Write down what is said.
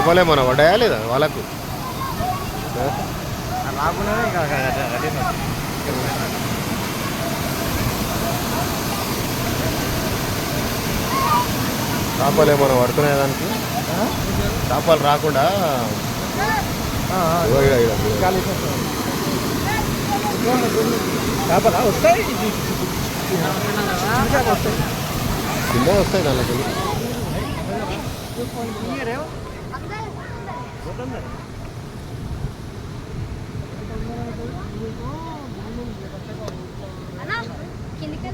చేపలు ఏమన్నా పడ్డాయా లేదా వాళ్ళకు? చేపలు ఏమన్నా పడుతున్నాయి దానికి? చేపలు రాకుండా చేపలా వస్తాయి, చిన్న వస్తాయి దానికి. కిందికి